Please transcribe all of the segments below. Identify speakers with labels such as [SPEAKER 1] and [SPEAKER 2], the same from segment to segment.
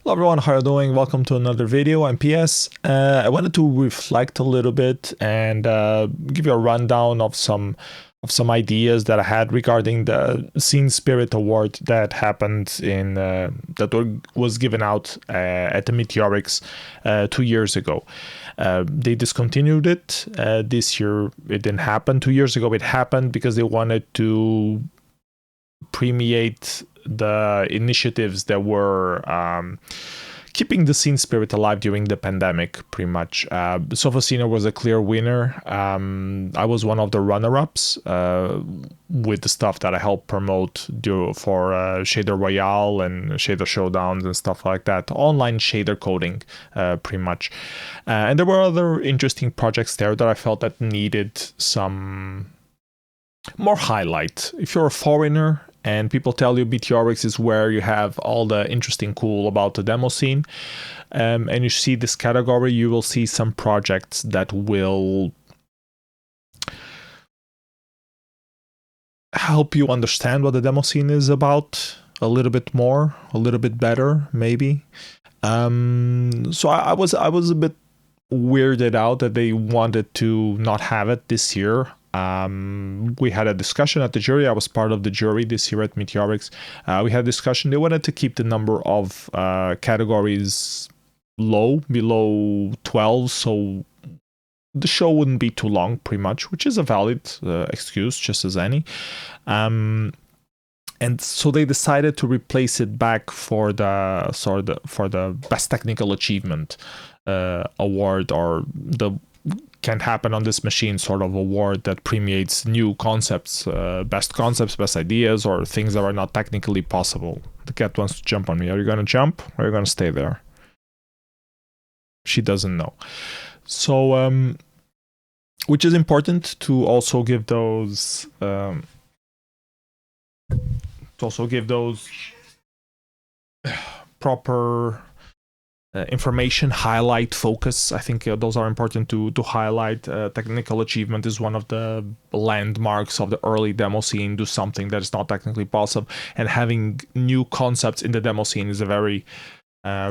[SPEAKER 1] Hello everyone, how are you doing? Welcome to another video. I'm PS. I wanted to reflect a little bit and give you a rundown of some ideas that I had regarding the Scene Spirit Award that happened in was given out at the Meteoriks 2 years ago. They discontinued it this year. It didn't happen. 2 years ago it happened because they wanted to premiate the initiatives that were keeping the scene spirit alive during the pandemic, pretty much. Syno was a clear winner. I was one of the runner-ups with the stuff that I helped promote for Shader Royale and Shader Showdowns and stuff like that. Online shader coding, pretty much. And there were other interesting projects there that I felt that needed some more highlight. If you're a foreigner and people tell you Meteoriks is where you have all the interesting cool about the demo scene, and you see this category, you will see some projects that will help you understand what the demo scene is about a little bit more, a little bit better, maybe. So I was a bit weirded out that they wanted to not have it this year. We had a discussion at the jury. I was part of the jury this year at Meteoriks. We had a discussion. They wanted to keep the number of categories low, below 12, so the show wouldn't be too long, pretty much, which is a valid excuse, just as any. And so they decided to replace it back for the best technical achievement award, or the Can't Happen on This Machine sort of award that premiates new concepts, best ideas, or things that are not technically possible. The cat wants to jump on me. Are you going to jump, or are you going to stay there? She doesn't know. So, which is important to also give those, proper information, highlight, focus. I think those are important to highlight. Technical achievement is one of the landmarks of the early demo scene. Do something that is not technically possible, and having new concepts in the demo scene is a very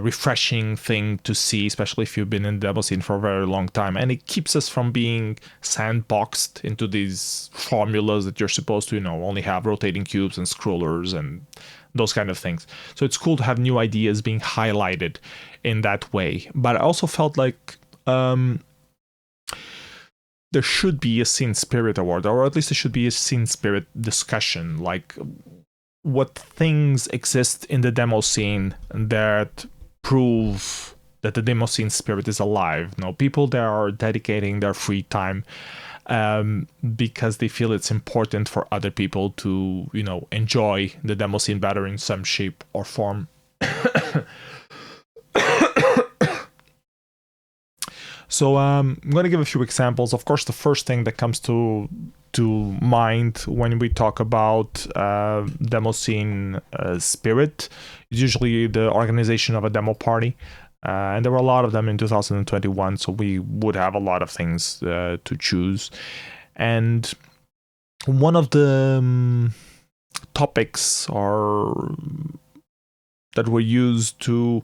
[SPEAKER 1] refreshing thing to see, especially if you've been in the demo scene for a very long time, and it keeps us from being sandboxed into these formulas that you're supposed to, only have rotating cubes and scrollers and those kind of things. So it's cool to have new ideas being highlighted in that way. But I also felt like there should be a Scene Spirit Award, or at least there should be a Scene Spirit discussion, like what things exist in the demo scene that prove that the demo scene spirit is alive. People that are dedicating their free time because they feel it's important for other people to, enjoy the demo scene better in some shape or form. So I'm going to give a few examples. Of course, the first thing that comes to mind when we talk about demo scene spirit is usually the organization of a demo party. And there were a lot of them in 2021, so we would have a lot of things to choose. And one of the topics that were used to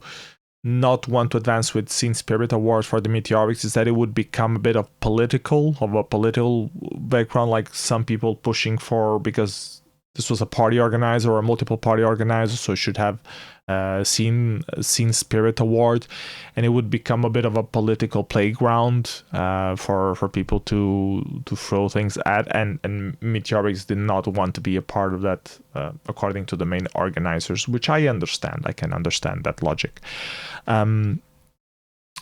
[SPEAKER 1] not want to advance with Scene Spirit Awards for the Meteoriks is that it would become a bit of a political background, like some people pushing for, because this was a party organizer or a multiple party organizer, so it should have Scene Spirit Award, and it would become a bit of a political playground for people to throw things at, and Meteoriks did not want to be a part of that, according to the main organizers, which I understand. I can understand that logic.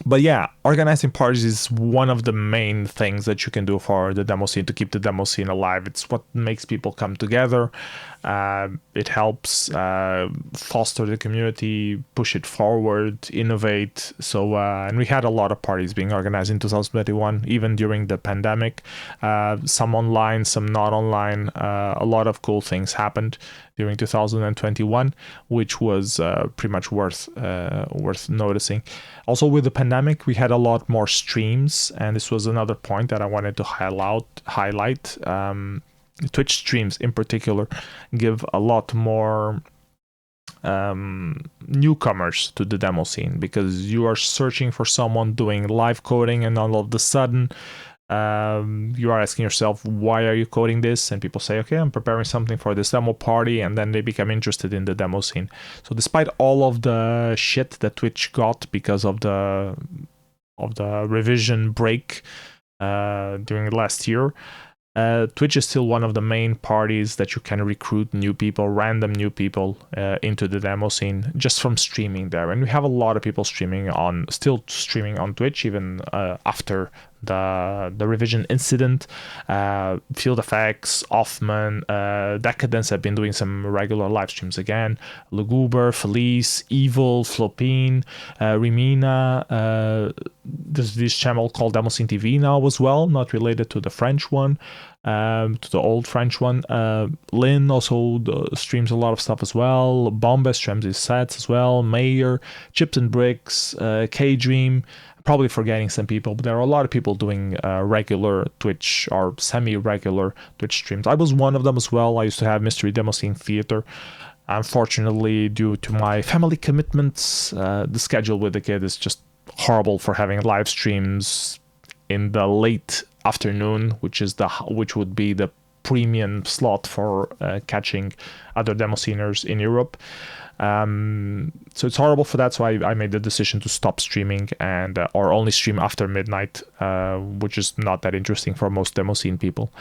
[SPEAKER 1] But yeah, organizing parties is one of the main things that you can do for the demo scene to keep the demo scene alive. It's what makes people come together. It helps foster the community, push it forward, innovate. So, and we had a lot of parties being organized in 2021, even during the pandemic. Some online, some not online. A lot of cool things happened during 2021, which was pretty much worth noticing. Also, with the pandemic, we had a lot more streams, and this was another point that I wanted to highlight. Twitch streams in particular give a lot more newcomers to the demo scene, because you are searching for someone doing live coding, and all of a sudden you are asking yourself, why are you coding this? And people say, okay, I'm preparing something for this demo party, and then they become interested in the demo scene. So despite all of the shit that Twitch got because of the revision break during last year, Twitch is still one of the main parties that you can recruit new people, random new people into the demo scene just from streaming there. And we have a lot of people still streaming on Twitch even after the revision incident. Field Effects, Offman, Decadence have been doing some regular live streams again. Luguber, Felice, Evil, Flopine, Rimina. There's this channel called Demoscene TV now as well, not related to the French one, to the old French one. Lynn also streams a lot of stuff as well. Bombas streams his sets as well. Mayer, Chips and Bricks, K-Dream. Probably forgetting some people, but there are a lot of people doing regular Twitch or semi-regular Twitch streams. I was one of them as well. I used to have Mystery Demoscene Theater. Unfortunately, due to my family commitments, the schedule with the kid is just horrible for having live streams in the late afternoon, which would be the premium slot for catching other Demosceners in Europe. So it's horrible for that. So I made the decision to stop streaming or only stream after midnight, which is not that interesting for most Demoscene people.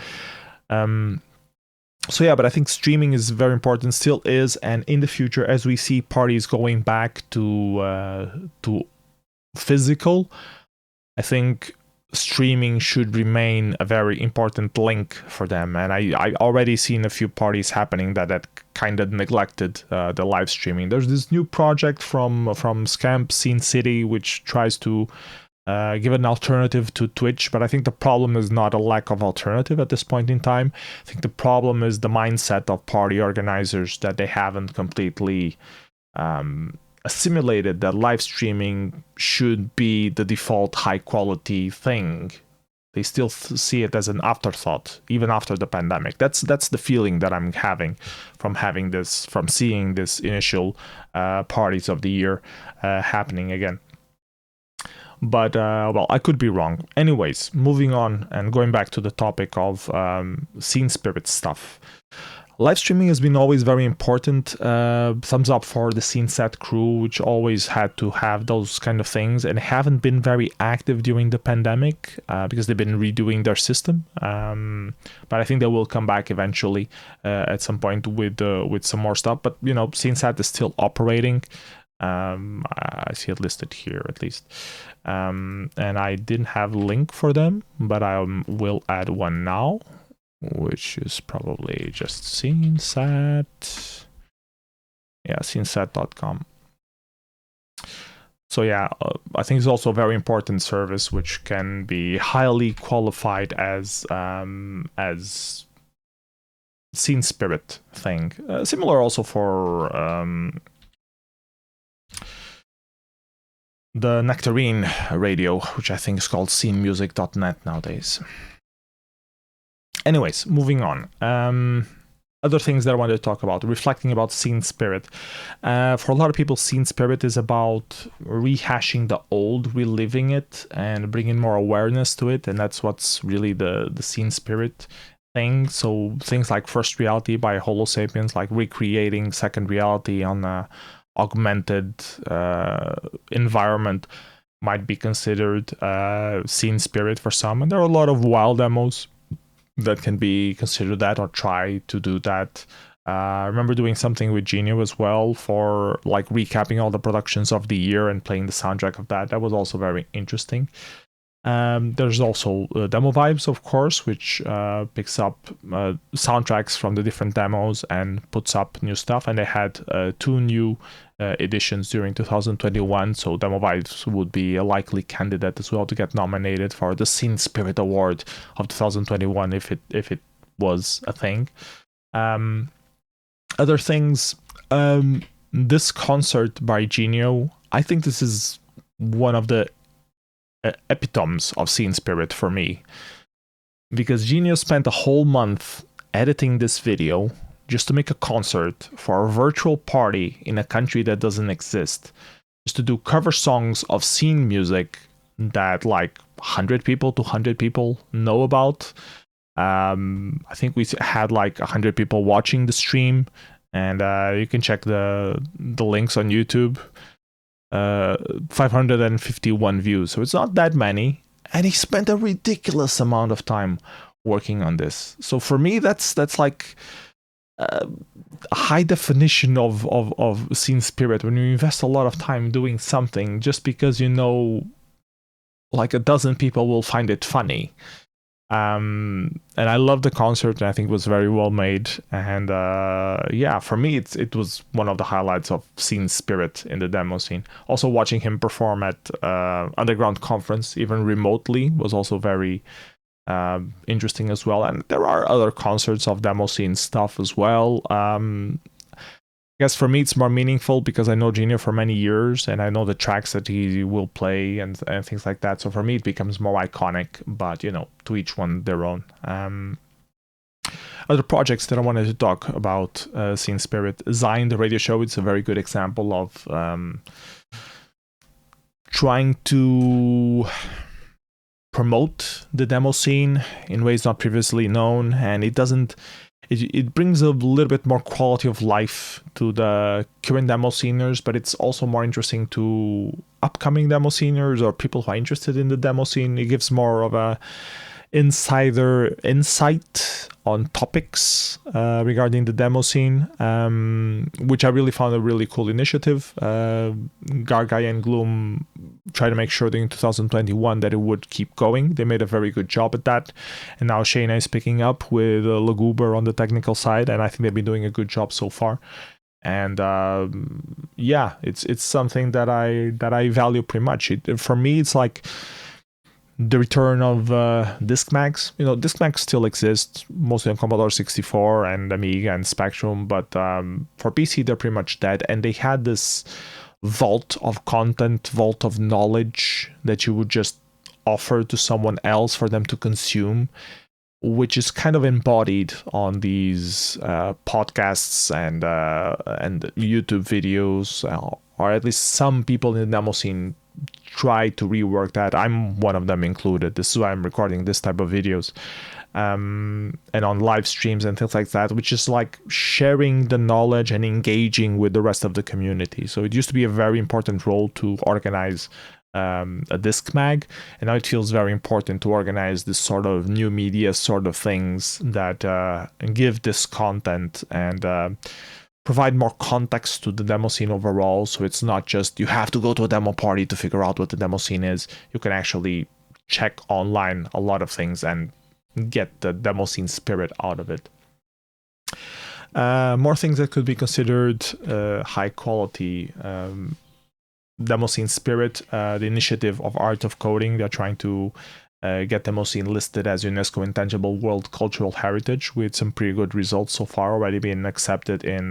[SPEAKER 1] So yeah, but I think streaming is very important, still is, and in the future, as we see parties going back to physical, I think streaming should remain a very important link for them. And I already seen a few parties happening that kind of neglected the live streaming. There's this new project from Scamp Scene City, which tries to give an alternative to Twitch, but I think the problem is not a lack of alternative at this point in time. I think the problem is the mindset of party organizers, that they haven't completely assimilated that live streaming should be the default high quality thing. They still see it as an afterthought, even after the pandemic. That's the feeling that I'm having from seeing this initial parties of the year happening again. But well, I could be wrong. Anyways, moving on and going back to the topic of scene spirit stuff. Live streaming has been always very important. Thumbs up for the Scene Set crew, which always had to have those kind of things, and haven't been very active during the pandemic because they've been redoing their system. But I think they will come back eventually at some point with some more stuff. But you know, Scene Set is still operating. I see it listed here at least. And I didn't have a link for them, but I will add one now, which is probably just sceneset. Yeah, sceneset.com. So yeah, I think it's also a very important service which can be highly qualified as scene spirit thing. Similar also for the Nectarine radio, which I think is called scenemusic.net nowadays. Anyways, moving on. Other things that I wanted to talk about, reflecting about scene spirit. For a lot of people, scene spirit is about rehashing the old, reliving it, and bringing more awareness to it, and that's what's really the scene spirit thing. So things like First Reality by HoloSapiens, like recreating second reality on a augmented environment, might be considered scene spirit for some, and there are a lot of wild demos that can be considered that or try to do that. I remember doing something with Genio as well for like recapping all the productions of the year and playing the soundtrack of that. That was also very interesting. There's also Demovibes, of course, which picks up soundtracks from the different demos and puts up new stuff. And they had 2 new editions during 2021, so Demovibes would be a likely candidate as well to get nominated for the Scene Spirit Award of 2021 if it was a thing. Other things, this concert by Genio, I think this is one of the epitomes of scene spirit for me, because Genio spent a whole month editing this video, just to make a concert for a virtual party in a country that doesn't exist, just to do cover songs of scene music that like 100 people, 200 people know about. I think we had like 100 people watching the stream, and you can check the links on YouTube. 551 views, so it's not that many, and he spent a ridiculous amount of time working on this. So for me, that's like a high definition of scene spirit, when you invest a lot of time doing something just because you know like a dozen people will find it funny. And I love the concert, and I think it was very well made. And yeah, for me, it was one of the highlights of scene spirit in the demo scene. Also, watching him perform at Underground Conference, even remotely, was also very interesting as well. And there are other concerts of demo scene stuff as well. I guess for me it's more meaningful because I know Genio for many years, and I know the tracks that he will play and things like that. So for me it becomes more iconic, but you know, to each one their own. Other projects that I wanted to talk about, Scene Spirit. Zine, the radio show, it's a very good example of trying to promote the demo scene in ways not previously known, and it brings a little bit more quality of life to the current demo sceners, but it's also more interesting to upcoming demo sceners or people who are interested in the demo scene. It gives more of a insider insight on topics regarding the demo scene, which I really found a really cool initiative. Gargai and Gloom tried to make sure that in 2021 that it would keep going. They made a very good job at that, and now Shayna is picking up with Laguber on the technical side, and I think they've been doing a good job so far. And yeah, it's something that I value pretty much. For me, it's like the return of diskmags. You know, diskmags still exist, mostly on Commodore 64 and Amiga and Spectrum, but for PC they're pretty much dead. And they had this vault of content, vault of knowledge that you would just offer to someone else for them to consume, which is kind of embodied on these podcasts and YouTube videos, or at least some people in the demo scene try to rework that. I'm one of them included. This is why I'm recording this type of videos, and on live streams and things like that, which is like sharing the knowledge and engaging with the rest of the community. So it used to be a very important role to organize a disc mag, and now it feels very important to organize this sort of new media sort of things that give this content and provide more context to the demo scene overall. So it's not just you have to go to a demo party to figure out what the demo scene is. You can actually check online a lot of things and get the demo scene spirit out of it. More things that could be considered high quality. Demo scene spirit, the initiative of Art of Coding. They're trying to get Demoscene listed as UNESCO Intangible World Cultural Heritage, with some pretty good results so far, already being accepted in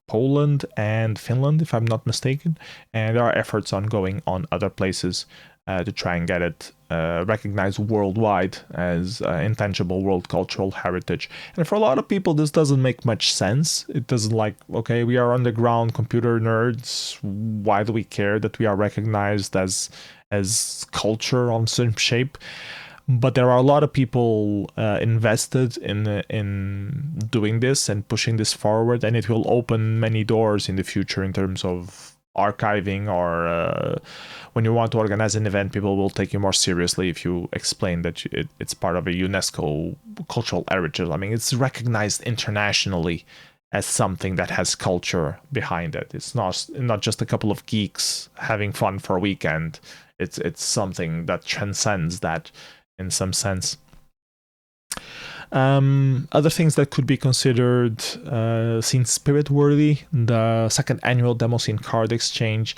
[SPEAKER 1] Poland and Finland, if I'm not mistaken. And there are efforts ongoing on other places to try and get it recognized worldwide as intangible world cultural heritage. And for a lot of people, this doesn't make much sense. It doesn't like, okay, we are underground computer nerds. Why do we care that we are recognized as culture on some shape? But there are a lot of people invested in doing this and pushing this forward, and it will open many doors in the future in terms of archiving, or when you want to organize an event, people will take you more seriously if you explain that it's part of a UNESCO cultural heritage. I mean, it's recognized internationally as something that has culture behind it. It's not just a couple of geeks having fun for a weekend. It's something that transcends that in some sense. Other things that could be considered scene spirit worthy: the second annual Demoscene card exchange,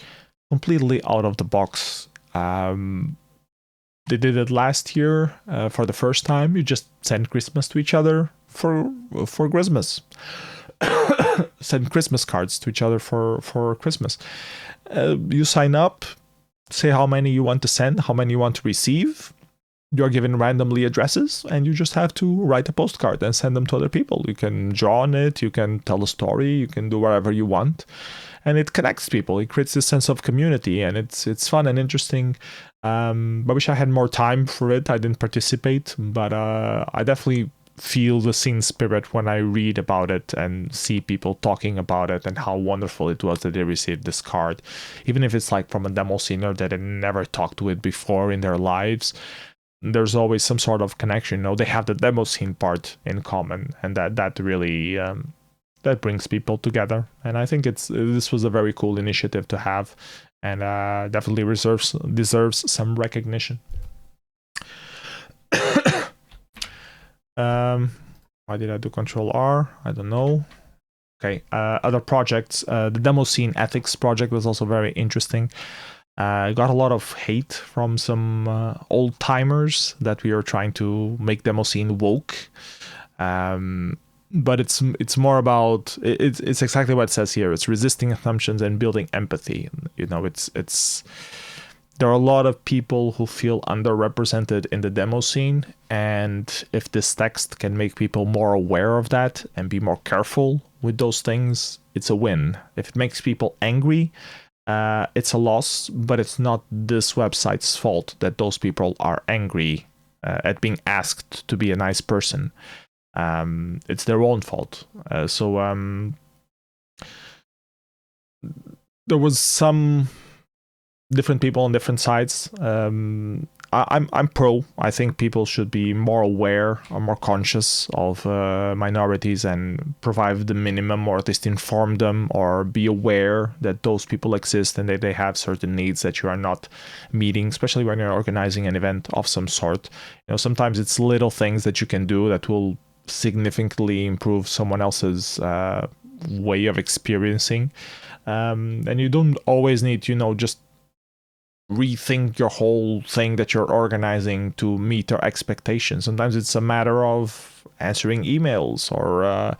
[SPEAKER 1] completely out of the box. They did it last year for the first time. You just send Christmas to each other for Christmas. Send Christmas cards to each other for Christmas. You sign up, say how many you want to send, how many you want to receive, you're given randomly addresses, and you just have to write a postcard and send them to other people. You can draw on it, you can tell a story, you can do whatever you want, and it connects people. It creates this sense of community, and it's fun and interesting. I wish I had more time for it. I didn't participate, but I definitely feel the scene spirit when I read about it and see people talking about it and how wonderful it was that they received this card, even if it's like from a demo scener that had never talked to it before in their lives. There's always some sort of connection. They have the demo scene part in common, and that really that brings people together. And I think this was a very cool initiative to have, and definitely deserves some recognition. Why did I do Control R? I don't know. Okay, other projects. The Demoscene Ethics project was also very interesting. Got a lot of hate from some old timers that we are trying to make Demoscene woke. But it's more about it's exactly what it says here. It's resisting assumptions and building empathy. It's there are a lot of people who feel underrepresented in the demo scene, and if this text can make people more aware of that and be more careful with those things, it's a win. If it makes people angry, it's a loss, but it's not this website's fault that those people are angry at being asked to be a nice person. It's their own fault. So there was some different people on different sides. I'm pro. I think people should be more aware or more conscious of minorities and provide the minimum, or at least inform them or be aware that those people exist and that they have certain needs that you are not meeting, especially when you're organizing an event of some sort. Sometimes it's little things that you can do that will significantly improve someone else's way of experiencing. And you don't always need, just rethink your whole thing that you're organizing to meet their expectations. Sometimes it's a matter of answering emails or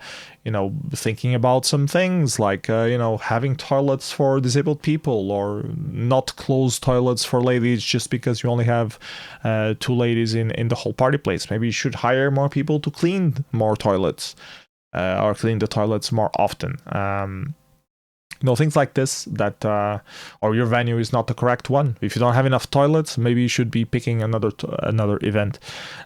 [SPEAKER 1] thinking about some things like having toilets for disabled people, or not closed toilets for ladies just because you only have 2 ladies in the whole party place. Maybe you should hire more people to clean more toilets or clean the toilets more often. Things like this, that or your venue is not the correct one. If you don't have enough toilets, maybe you should be picking another event.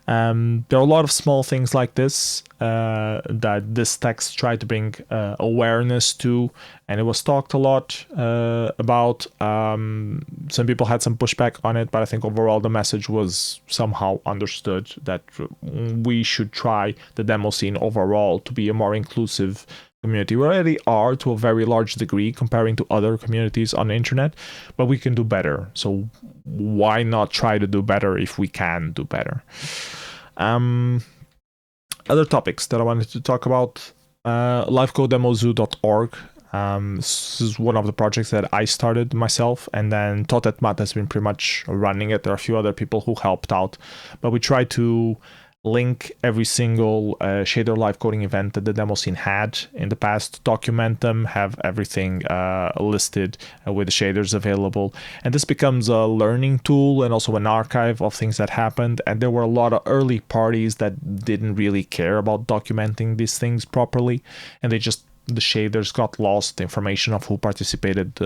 [SPEAKER 1] There are a lot of small things like this that this text tried to bring awareness to, and it was talked a lot about. Some people had some pushback on it, but I think overall the message was somehow understood that we should try the demo scene overall to be a more inclusive community. We already are to a very large degree comparing to other communities on the internet, but we can do better. So why not try to do better if we can do better? Other topics that I wanted to talk about, LiveCodeMozoo.org. This is one of the projects that I started myself, and then Totetmat has been pretty much running it. There are a few other people who helped out, but we try to link every single shader live coding event that the demo scene had in the past, document them, have everything listed with the shaders available, and this becomes a learning tool and also an archive of things that happened. And there were a lot of early parties that didn't really care about documenting these things properly, and the shaders got lost, the information of who participated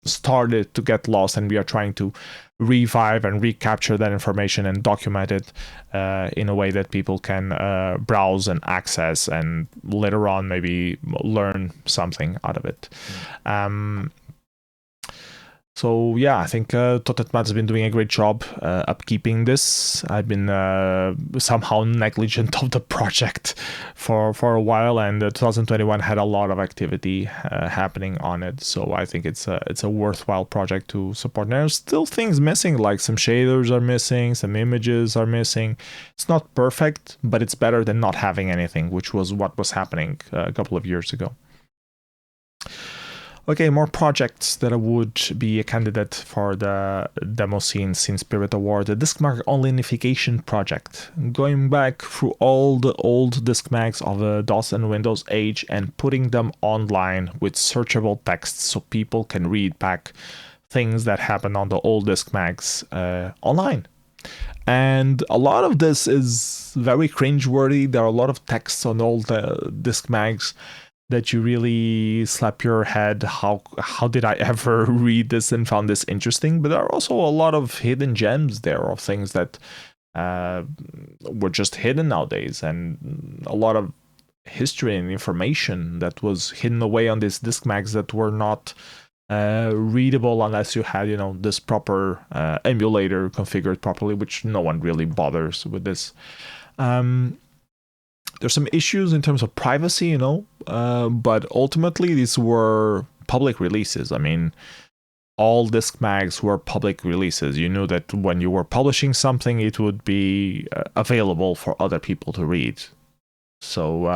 [SPEAKER 1] started to get lost, and we are trying to revive and recapture that information and document it in a way that people can browse and access, and later on maybe learn something out of it. So yeah, I think Totetmat has been doing a great job upkeeping this. I've been somehow negligent of the project for a while, and 2021 had a lot of activity happening on it. So I think it's a worthwhile project to support. There's still things missing, like some shaders are missing, some images are missing. It's not perfect, but it's better than not having anything, which was what was happening a couple of years ago. Okay, more projects that would be a candidate for the Demoscene Scene Spirit Award. The DiscMag onlinification project. Going back through all the old DiscMags of the DOS and Windows age and putting them online with searchable text so people can read back things that happened on the old DiscMags online. And a lot of this is very cringeworthy. There are a lot of texts on all the disc mags that you really slap your head. How did I ever read this and found this interesting? But there are also a lot of hidden gems there of things that were just hidden nowadays, and a lot of history and information that was hidden away on these disc mags that were not readable unless you had, you know, this proper emulator configured properly, which no one really bothers with this. There's some issues in terms of privacy, you know, but ultimately these were public releases. I mean, all disc mags were public releases. You knew that when you were publishing something, it would be available for other people to read. So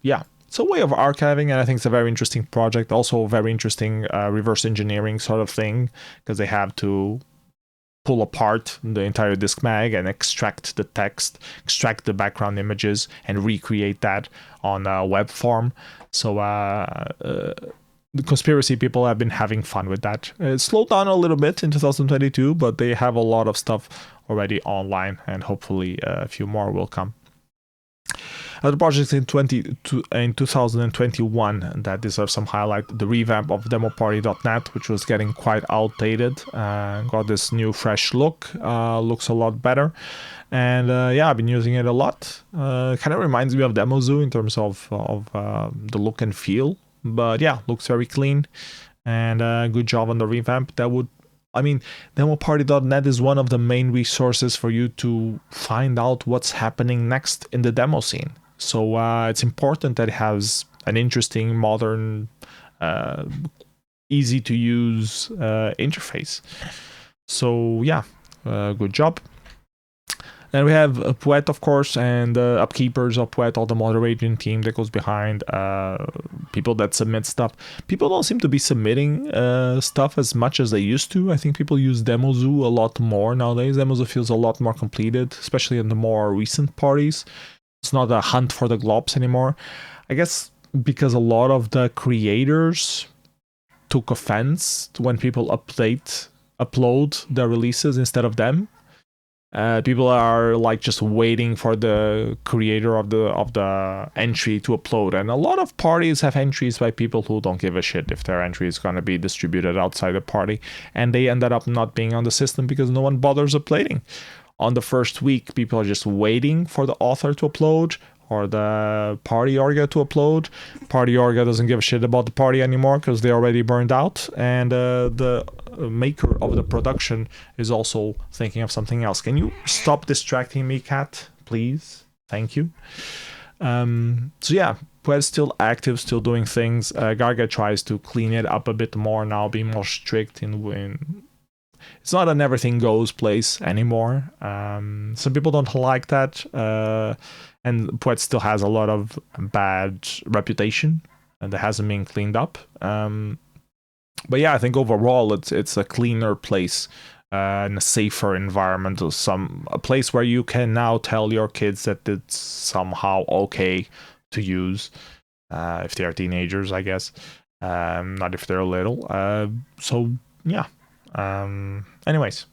[SPEAKER 1] yeah, it's a way of archiving, and I think it's a very interesting project. Also a very interesting reverse engineering sort of thing, because they have to pull apart the entire disc mag and extract the text, extract the background images, and recreate that on a web form. So the conspiracy people have been having fun with that. It slowed down a little bit in 2022, but they have a lot of stuff already online, and hopefully a few more will come. Other projects in 2021 that deserve some highlight: the revamp of Demopartynet, which was getting quite outdated, got this new fresh look, looks a lot better, and yeah, I've been using it a lot. Kind of reminds me of Demozu in terms of the look and feel, but yeah, looks very clean, and good job on the revamp. I mean, Demoparty.net is one of the main resources for you to find out what's happening next in the demo scene. So it's important that it has an interesting, modern, easy to use interface. So yeah, good job. Then we have Poet, of course, and upkeepers of Poet, all the moderating team that goes behind, people that submit stuff. People don't seem to be submitting stuff as much as they used to. I think people use Demozu a lot more nowadays. Demozu feels a lot more completed, especially in the more recent parties. It's not a hunt for the globs anymore. I guess because a lot of the creators took offense when people upload their releases instead of them. People are like just waiting for the creator of the entry to upload, and a lot of parties have entries by people who don't give a shit if their entry is going to be distributed outside the party, and they ended up not being on the system because no one bothers uploading. On the first week, people are just waiting for the author to upload or the party orga to upload. Party orga doesn't give a shit about the party anymore because they already burned out, and the maker of the production is also thinking of something else. Can you stop distracting me, cat, please? Thank you. So yeah, Poet's still active, still doing things. Garga tries to clean it up a bit more now, be more strict in it's not an everything goes place anymore. Some people don't like that, and Poet still has a lot of bad reputation, and that hasn't been cleaned up. But yeah, I think overall it's a cleaner place and a safer environment, a place where you can now tell your kids that it's somehow okay to use if they are teenagers, I guess, not if they're little. So yeah. Anyways,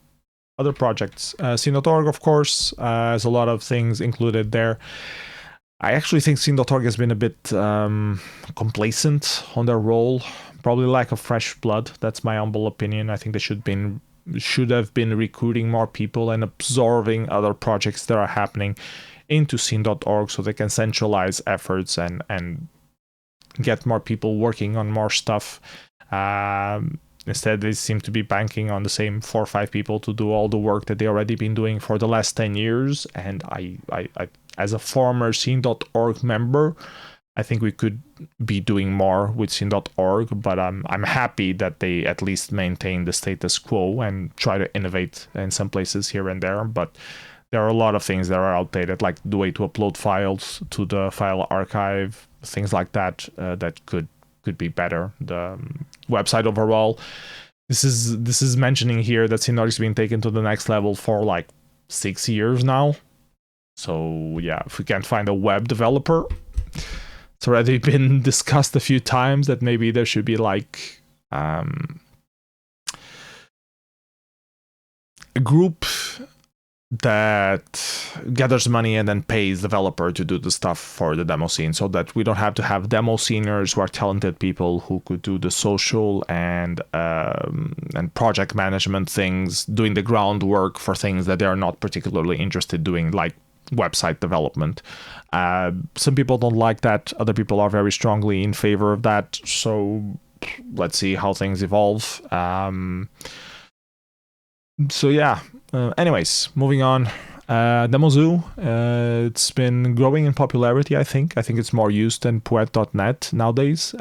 [SPEAKER 1] other projects. Syno.org, of course, has a lot of things included there. I actually think Syno.org has been a bit complacent on their role. Probably lack of fresh blood. That's my humble opinion. I think they should have been recruiting more people and absorbing other projects that are happening into Syno.org so they can centralize efforts and get more people working on more stuff. Instead, they seem to be banking on the same 4 or 5 people to do all the work that they already been doing for the last 10 years. And I as a former Syno.org member, I think we could be doing more with Syno.org, but I'm happy that they at least maintain the status quo and try to innovate in some places here and there. But there are a lot of things that are outdated, like the way to upload files to the file archive, things like that, that could be better. The website overall, this is mentioning here that Syno has been taken to the next level for like 6 years now. So yeah, if we can't find a web developer, it's already been discussed a few times that maybe there should be like a group that gathers money and then pays developer to do the stuff for the demo scene, so that we don't have to have demo sceners who are talented people who could do the social and project management things, doing the groundwork for things that they are not particularly interested doing, like website development. Some people don't like that. Other people are very strongly in favor of that. So let's see how things evolve. So yeah, anyways, moving on. Demozu, it's been growing in popularity, I think. I think it's more used than Poet.net nowadays.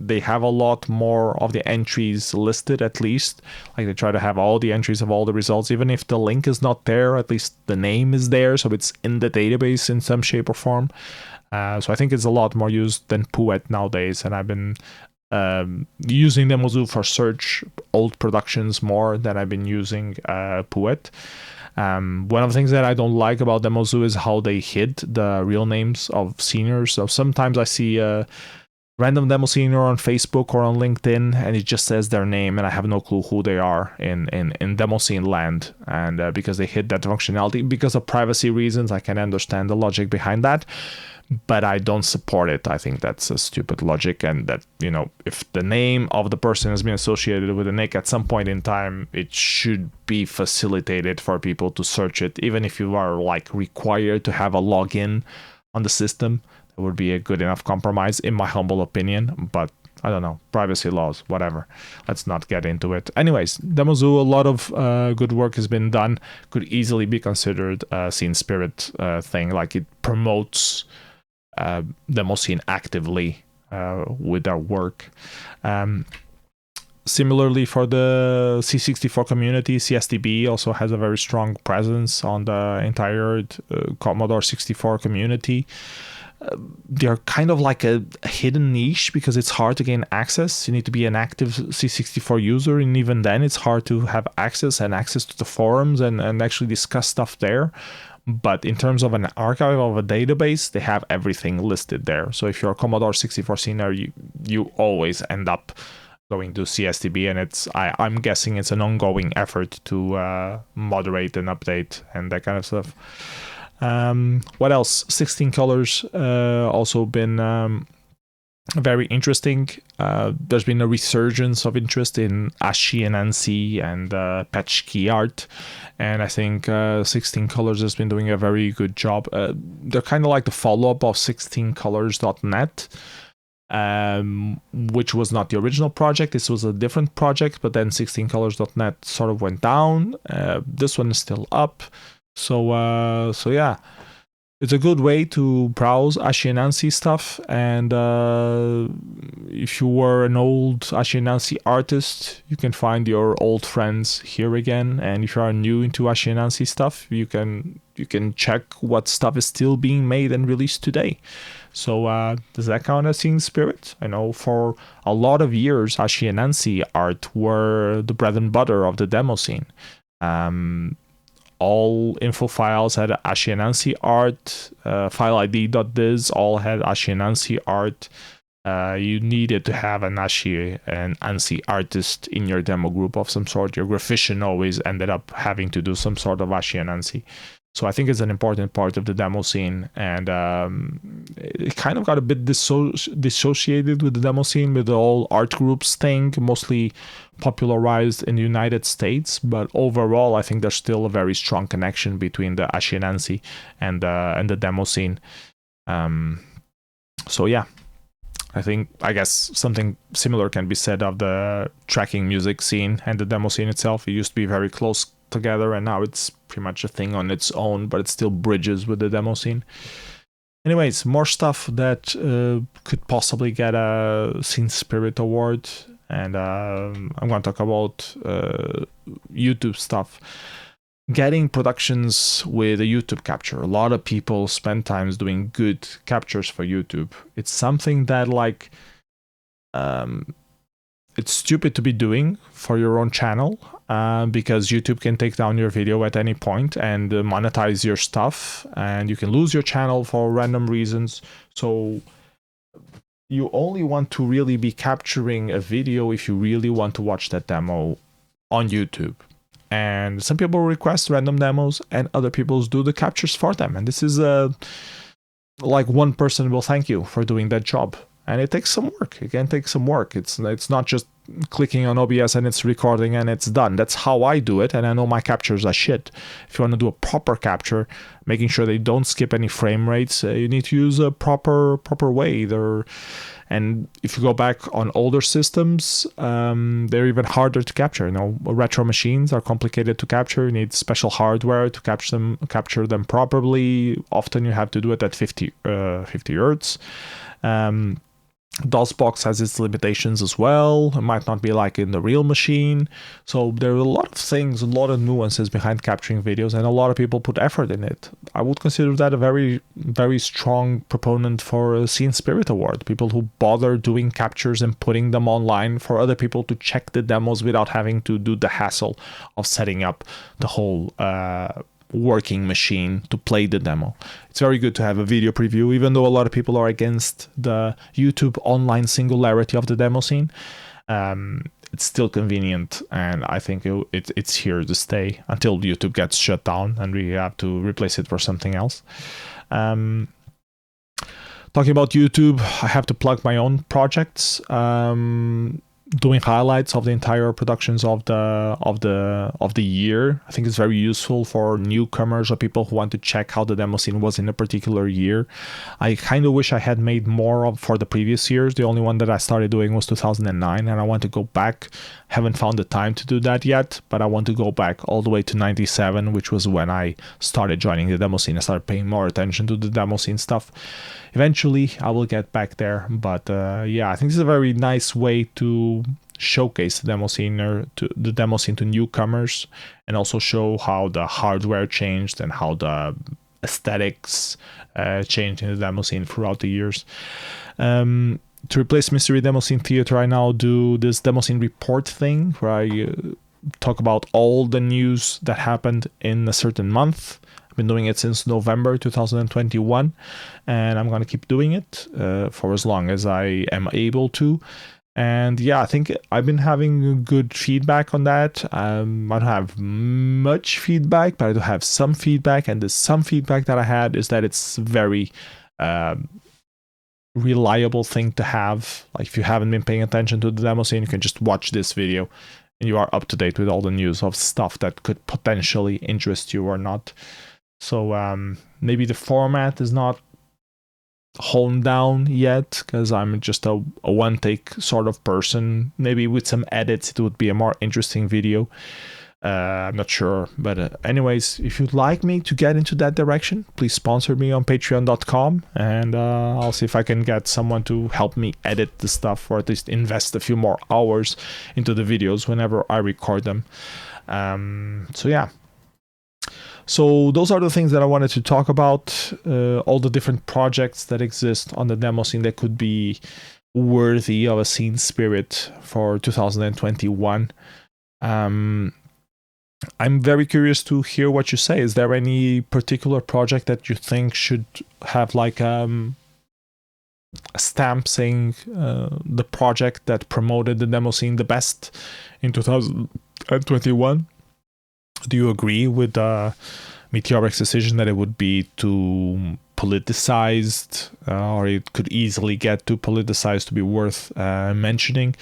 [SPEAKER 1] They have a lot more of the entries listed, at least. Like, they try to have all the entries of all the results. Even if the link is not there, at least the name is there, so it's in the database in some shape or form. So I think it's a lot more used than Poet nowadays, and I've been using Demozu for search old productions more than I've been using Poet. One of the things that I don't like about Demozu is how they hid the real names of seniors. So sometimes I see a random demo senior on Facebook or on LinkedIn, and it just says their name, and I have no clue who they are in Demoscene land. And because they hid that functionality, because of privacy reasons, I can understand the logic behind that, but I don't support it. I think that's a stupid logic, and that, you know, if the name of the person has been associated with a nick at some point in time, it should be facilitated for people to search it, even if you are like required to have a login on the system. It would be a good enough compromise, in my humble opinion, but I don't know, privacy laws, whatever. Let's not get into it. Anyways, Demozu, a lot of good work has been done. Could easily be considered a scene spirit thing. Like, it promotes Demoscene actively with their work. Similarly, for the C64 community, CSTB also has a very strong presence on the entire Commodore 64 community. They're kind of like a hidden niche because it's hard to gain access. You need to be an active C64 user, and even then it's hard to have access to the forums and actually discuss stuff there. But in terms of an archive of a database, they have everything listed there. So if you're a Commodore 64 senior, you always end up going to CSTB, and I'm guessing it's an ongoing effort to moderate and update and that kind of stuff. What else? 16 colors also been very interesting. There's been a resurgence of interest in ASCII and ANSI and patch key art, and I think 16 colors has been doing a very good job. They're kind of like the follow-up of 16colors.net, which was not the original project. This was a different project, but then 16colors.net sort of went down. This one is still up. So yeah, it's a good way to browse ASCII and ANSI stuff. And if you were an old ASCII and ANSI artist, you can find your old friends here again. And if you are new into ASCII and ANSI stuff, you can check what stuff is still being made and released today. So does that count as scene spirit? I know for a lot of years, ASCII and ANSI art were the bread and butter of the demo scene. All info files had ASCII and ANSI art, fileid.diz all had ASCII and ANSI art. You needed to have an ASCII and ANSI artist in your demo group of some sort. Your graphician always ended up having to do some sort of ASCII and ANSI. So I think it's an important part of the demo scene, and it kind of got a bit dissociated with the demo scene, with the whole art groups thing, mostly popularized in the United States. But overall, I think there's still a very strong connection between the ASCII and ANSI and the demo scene. So yeah, I guess something similar can be said of the tracking music scene and the demo scene itself. It used to be very close together, and now it's pretty much a thing on its own, but it still bridges with the demo scene. Anyways, more stuff that could possibly get a Scene Spirit award, and I'm going to talk about YouTube stuff. Getting productions with a YouTube capture. A lot of people spend times doing good captures for YouTube. It's something that, like, it's stupid to be doing for your own channel, because YouTube can take down your video at any point and monetize your stuff, and you can lose your channel for random reasons. So you only want to really be capturing a video if you really want to watch that demo on YouTube. And some people request random demos and other people do the captures for them. And this is like one person will thank you for doing that job. And it takes some work. It can take some work. It's not just clicking on OBS and it's recording and it's done. That's how I do it, and I know my captures are shit. If you want to do a proper capture, making sure they don't skip any frame rates, you need to use a proper way. And if you go back on older systems, they're even harder to capture. You know, retro machines are complicated to capture. You need special hardware to capture them properly. Often you have to do it at 50 hertz. DOSBox has its limitations as well. It might not be like in the real machine. So there are a lot of things, a lot of nuances behind capturing videos, and a lot of people put effort in it. I would consider that a very, very strong proponent for a Scene Spirit Award. People who bother doing captures and putting them online for other people to check the demos without having to do the hassle of setting up the whole working machine to play the demo. It's very good to have a video preview, even though a lot of people are against the YouTube online singularity of the demo scene. It's still convenient, and I think it's here to stay until YouTube gets shut down and we have to replace it for something else. Talking about YouTube, I have to plug my own projects. Doing highlights of the entire productions of the year. I think it's very useful for newcomers or people who want to check how the demo scene was in a particular year. I kind of wish I had made more for the previous years. The only one that I started doing was 2009, and I want to go back. Haven't found the time to do that yet, but I want to go back all the way to 97, which was when I started joining the demo scene. I started paying more attention to the demo scene stuff. Eventually, I will get back there, but yeah, I think this is a very nice way to showcase the demo scene to newcomers, and also show how the hardware changed and how the aesthetics changed in the demo scene throughout the years. To replace Mystery Demoscene Theater, I now do this Demoscene Report thing where I talk about all the news that happened in a certain month. Been doing it since November 2021, and I'm going to keep doing it for as long as I am able to. And yeah, I think I've been having good feedback on that. I don't have much feedback, but I do have some feedback, and the some feedback that I had is that it's very reliable thing to have. Like, if you haven't been paying attention to the demo scene, you can just watch this video and you are up to date with all the news of stuff that could potentially interest you or not. So maybe the format is not honed down yet, because I'm just a one-take sort of person. Maybe with some edits it would be a more interesting video. I'm not sure, but anyways, if you'd like me to get into that direction, please sponsor me on patreon.com, and I'll see if I can get someone to help me edit the stuff, or at least invest a few more hours into the videos whenever I record them. So yeah. So those are the things that I wanted to talk about, all the different projects that exist on the demo scene that could be worthy of a scene spirit for 2021. I'm very curious to hear what you say. Is there any particular project that you think should have like a stamp saying the project that promoted the demo scene the best in 2021? Do you agree with Meteoriks' decision that it would be too politicized, or it could easily get too politicized to be worth mentioning?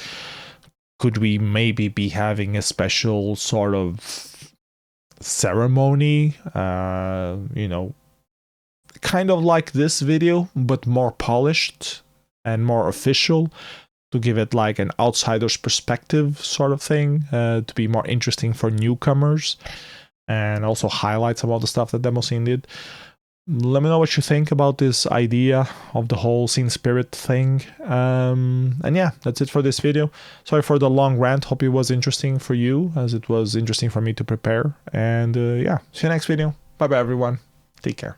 [SPEAKER 1] Could we maybe be having a special sort of ceremony, you know, kind of like this video, but more polished and more official, to give it like an outsider's perspective sort of thing, to be more interesting for newcomers, and also highlight some of the stuff that Demoscene did? Let me know what you think about this idea of the whole scene spirit thing. And yeah, that's it for this video. Sorry for the long rant. Hope it was interesting for you, as it was interesting for me to prepare. And yeah, see you next video. Bye bye everyone. Take care.